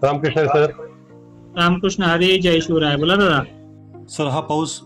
Ramakrishna sir. Ramakrishna Hari, जय शिवराय. बोला दादा. Sir, हा पाऊस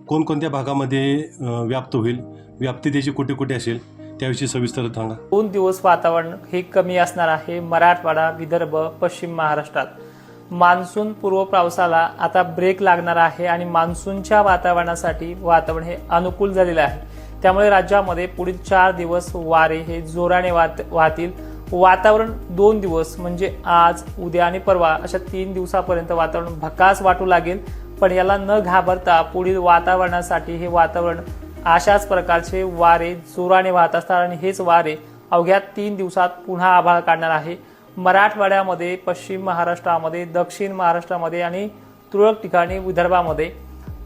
कोणकोणत्या भागामध्ये व्याप्त होईल, व्याप्ती त्याची कुठे कुठे असेल त्याविषयी सविस्तर सांगा. 2 दिवस वातावरण हे कमी असणार आहे. मराठवाडा, विदर्भ, पश्चिम महाराष्ट्रात मान्सून पूर्व पावसाला आता ब्रेक लागणार आहे आणि मान्सूनच्या वातावरणासाठी वातावरण हे अनुकूल झालेलं आहे. त्यामुळे राज्यामध्ये पुढील 4 दिवस वारे हे जोराने वाहतील. वातावरण 2 दिवस म्हणजे आज, उद्या आणि परवा अशा 3 दिवसापर्यंत वातावरण भकास वाटू लागेल. पण याला न घाबरता पुढील वातावरणासाठी हे वातावरण अशाच प्रकारचे वारे जोराने वाहत असतात आणि हेच वारे अवघ्या 3 दिवसात पुन्हा आभाळ काढणार आहे. मराठवाड्यामध्ये, पश्चिम महाराष्ट्रामध्ये, दक्षिण महाराष्ट्रामध्ये आणि तुरळक ठिकाणी विदर्भामध्ये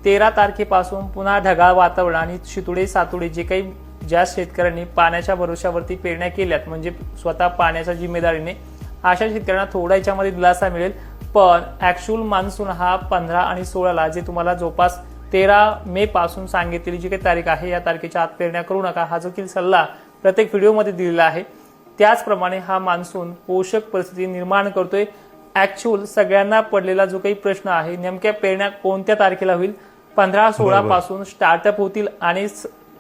13 तारखेपासून पुन्हा ढगाळ वातावरण आणि शितुडे सातुडे जे काही ज्या शेतकऱ्यांनी पाण्याच्या भरोश्यावरती पेरण्या केल्यात म्हणजे स्वतः पाण्याच्या जिम्मेदारीने अशा शेतकऱ्यांना थोडा याच्यामध्ये दिलासा मिळेल. पण ऍक्च्युअल मान्सून हा 15 आणि 16ला जे तुम्हाला जवळपास 13 मे पासून सांगितलेली जी काही तारीख आहे या तारखेच्या आत पेरण्या करू नका हा देखील सल्ला प्रत्येक व्हिडिओमध्ये दिलेला आहे. त्याचप्रमाणे हा मान्सून पोषक परिस्थिती निर्माण करतोय. ऍक्च्युअल सगळ्यांना पडलेला जो काही प्रश्न आहे नेमक्या पेरण्या कोणत्या तारखेला होईल, 15-16 पासून स्टार्टअप होतील आणि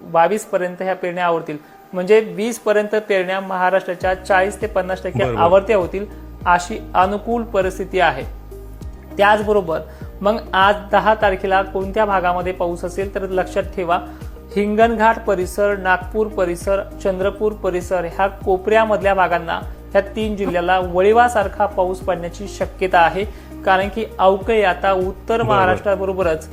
22 पर्यंत ह्या पेरण्या आवरतील. म्हणजे 20 पर्यंत पेरण्या महाराष्ट्राच्या 40 ते 50% आवरत्या होतील अशी अनुकूल परिस्थिती आहे. त्याचबरोबर मग आज 10 तारखेला कोणत्या भागामध्ये पाऊस असेल तर लक्षात ठेवा, हिंगणघाट परिसर, नागपूर परिसर, चंद्रपूर परिसर ह्या कोपऱ्यामधल्या भागांना ह्या 3 जिल्ह्याला वळिवासारखा पाऊस पडण्याची शक्यता आहे. कारण की अवकाळी आता उत्तर महाराष्ट्राबरोबरच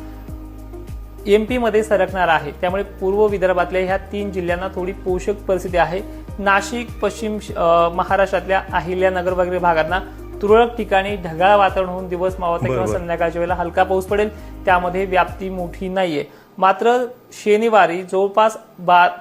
MP मध्ये सरकणार आहे. त्यामुळे पूर्व विदर्भातल्या ह्या 3 जिल्ह्यांना थोडी पोषक परिस्थिती आहे. नाशिक, पश्चिम महाराष्ट्रातल्या अहिल्यानगर वगैरे भागांना तुरळक ठिकाणी ढगाळ वातावरण होऊन दिवस मावळता किंवा संध्याकाळच्या वेळेला हलका पाऊस पडेल. त्यामध्ये व्याप्ती मोठी नाहीये. मात्र शनिवारी जवळपास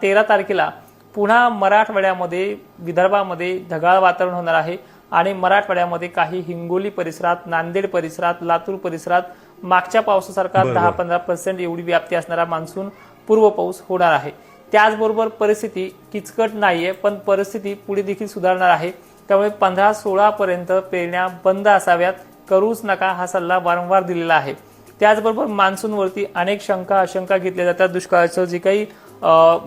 13 तारखेला पुन्हा मराठवाड्यामध्ये, विदर्भामध्ये ढगाळ वातावरण होणार आहे आणि मराठवाड्यामध्ये काही हिंगोली परिसरात, नांदेड परिसरात, लातूर परिसरात मागच्या पावसासारखा 10-15% एवढी व्याप्ती असणारा मान्सून पूर्व पाऊस होणार आहे. त्याचबरोबर परिस्थिती किचकट नाहीये, पण परिस्थिती पुढे देखील सुधारणार आहे. त्यामुळे 15-16 पर्यंत पेरण्या बंद असाव्यात, करूच नका हा सल्ला वारंवार दिलेला आहे. त्याचबरोबर मान्सूनवरती अनेक शंका आशंका घेतल्या जातात. दुष्काळाचं जे काही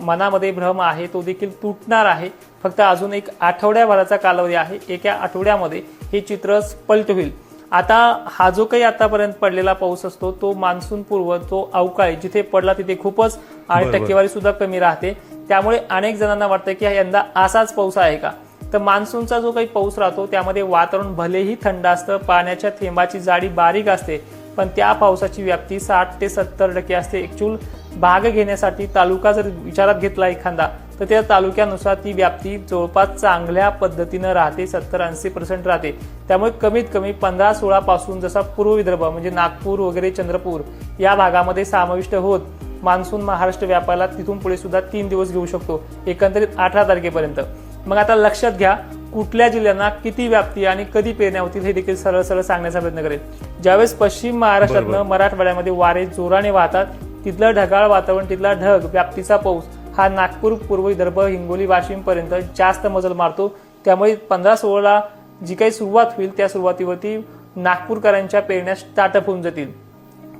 मनामध्ये भ्रम आहे तो देखील तुटणार आहे. फक्त अजून एक आठवड्याभराचा कालावधी आहे. एका आठवड्यामध्ये हे चित्र स्पष्ट होईल. आता हा जो काही आतापर्यंत पडलेला पाऊस असतो तो मान्सून पूर्व, तो अवकाळी जिथे पडला तिथे खूपच आणि टक्केवारी सुद्धा कमी राहते. त्यामुळे अनेक जणांना वाटतं की यंदा असाच पाऊस आहे का. तर मान्सूनचा जो काही पाऊस राहतो त्यामध्ये वातावरण भलेही थंड असतं, पाण्याच्या थेंबाची जाडी बारीक असते, पण त्या पावसाची व्याप्ती 60 ते 70% असते. ऍक्च्युअल भाग घेण्यासाठी तालुका जर विचारात घेतला एखादा तर त्या तालुक्यानुसार ती व्याप्ती जवळपास चांगल्या पद्धतीनं राहते, 70-80% राहते. त्यामुळे कमीत कमी 15-16 पासून जसा पूर्व विदर्भ म्हणजे नागपूर वगैरे, चंद्रपूर या भागामध्ये समाविष्ट होत मान्सून महाराष्ट्र व्यापायला तिथून पुढे सुद्धा 3 दिवस घेऊ शकतो, एकंदरीत 18 तारखेपर्यंत. मग आता लक्षात घ्या कुठल्या जिल्ह्यांना किती व्याप्ती आणि कधी पेरण्या होतील हे देखील सरळ सरळ सांगण्याचा प्रयत्न करेल. ज्यावेळेस पश्चिम महाराष्ट्रातनं मराठवाड्यामध्ये वारे जोराने वाहतात, तिथलं ढगाळ वातावरण, तिथला ढग व्याप्तीचा पाऊस हा नागपूर, पूर्व विदर्भ, हिंगोली, वाशिम पर्यंत जास्त मजल मारतो. त्यामुळे 15-16ला जी काही सुरुवात होईल त्या सुरुवातीवरती नागपूरकरांच्या पेरण्या स्टार्टअप होऊन जातील.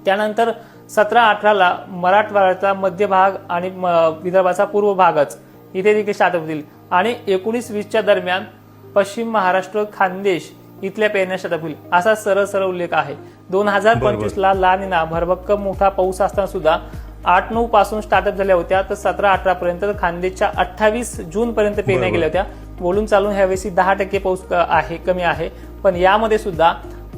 त्यानंतर 17-18ला मराठवाड्याचा मध्य भाग आणि विदर्भाचा पूर्व भागच इथे देखील स्टार्टअप होतील आणि 19-20च्या दरम्यान पश्चिम महाराष्ट्र, खानदेश इथल्या पेरण्या स्टार्टअप होईल असा सरळ सरळ उल्लेख आहे. 2025ला ला निना भरभक्कम मोठा पाऊस असताना सुद्धा 8-9 पासून स्टार्टअप झाल्या होत्या तर 17-18 पर्यंत, खानदेशच्या 28 जून पर्यंत पेरण्या केल्या होत्या. बोलून चालून ह्यावेळी 10% पाऊस आहे, कमी आहे. पण यामध्ये सुद्धा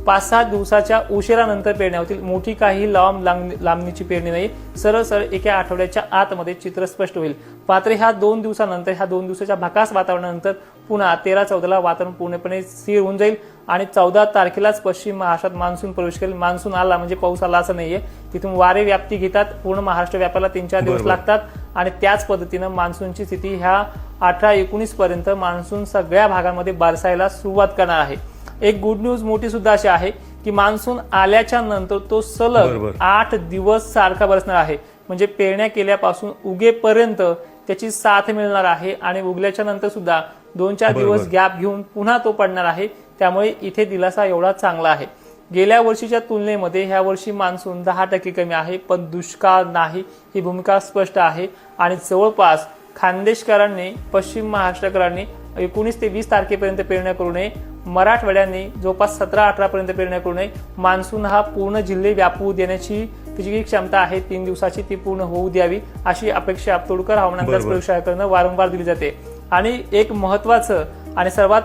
5-7 दिवसाच्या उशिरानंतर पेरण्या होतील. मोठी काही लांबणीची पेरणी नाही, सरळ सरळ एका आठवड्याच्या आतमध्ये चित्र स्पष्ट होईल. मात्र ह्या 2 दिवसानंतर, ह्या 2 दिवसाच्या भकास वातावरणानंतर पुन्हा 13-14ला वातावरण पूर्णपणे स्थिर होऊन जाईल आणि 14 तारखेलाच पश्चिम महाराष्ट्रात मान्सून प्रवेश करेल. मान्सून आला म्हणजे पाऊस आला असं नाहीये. तिथून वारे व्याप्ती घेतात, पूर्ण महाराष्ट्र व्यापायला 3-4 दिवस लागतात आणि त्याच पद्धतीनं मान्सूनची स्थिती ह्या 18-19 पर्यंत मान्सून सगळ्या भागांमध्ये बरसायला सुरुवात करणार आहे. एक गुड न्यूज मोठी सुद्धा अशी आहे की मान्सून आल्याच्या नंतर तो सलग 8 दिवस सारखा बरसणार आहे. म्हणजे पेरण्या केल्यापासून उगेपर्यंत त्याची साथ मिळणार आहे आणि उगल्याच्या नंतर सुद्धा 2-4 दिवस गॅप घेऊन पुन्हा तो पडणार आहे. त्यामुळे इथे दिलासा एवढा चांगला आहे. गेल्या वर्षीच्या तुलनेमध्ये ह्या वर्षी मान्सून 10% कमी आहे, पण दुष्काळ नाही ही भूमिका स्पष्ट आहे. आणि जवळपास खानदेशकरांनी, पश्चिम महाराष्ट्रकरांनी 19 ते 20 तारखेपर्यंत पेरण्या करू नये, मराठवाड्यांनी जवळपास 17-18 पर्यंत पेरण्या करू नये. मान्सून हा पूर्ण जिल्हे व्यापू देण्याची त्याची जी क्षमता आहे 3 दिवसाची ती पूर्ण होऊ द्यावी अशी अपेक्षा तोडकर हवामान अंदाज प्रयोगशाळेकडून वारंवार दिली जाते. आणि एक महत्वाचं आणि सर्वात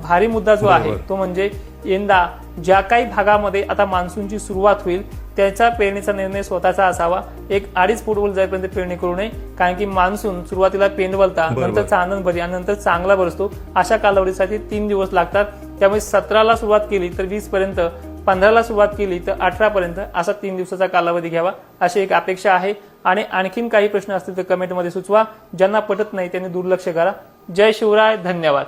भारी मुद्दा जो आहे तो म्हणजे यंदा ज्या काही भागामध्ये आता मान्सूनची सुरुवात होईल त्याचा पेरणीचा निर्णय स्वतःचा असावा. 1-2.5 फूट वर जाईपर्यंत पेरणी करू नये, कारण की मान्सून सुरुवातीला पेंडवलता, नंतर चांदण बरी आणि नंतर चांगला बरसतो. अशा कालावधीसाठी 3 दिवस लागतात. त्यामुळे 17ला सुरुवात केली तर 20 पर्यंत, 15ला सुरुवात केली तर 18 पर्यंत असा 3 दिवसाचा कालावधी घ्यावा अशी एक अपेक्षा आहे. आणि आणखीन काही प्रश्न असतील तर कमेंटमध्ये सुचवा. ज्यांना पटत नाही त्यांनी दुर्लक्ष करा. जय शिवराय. धन्यवाद.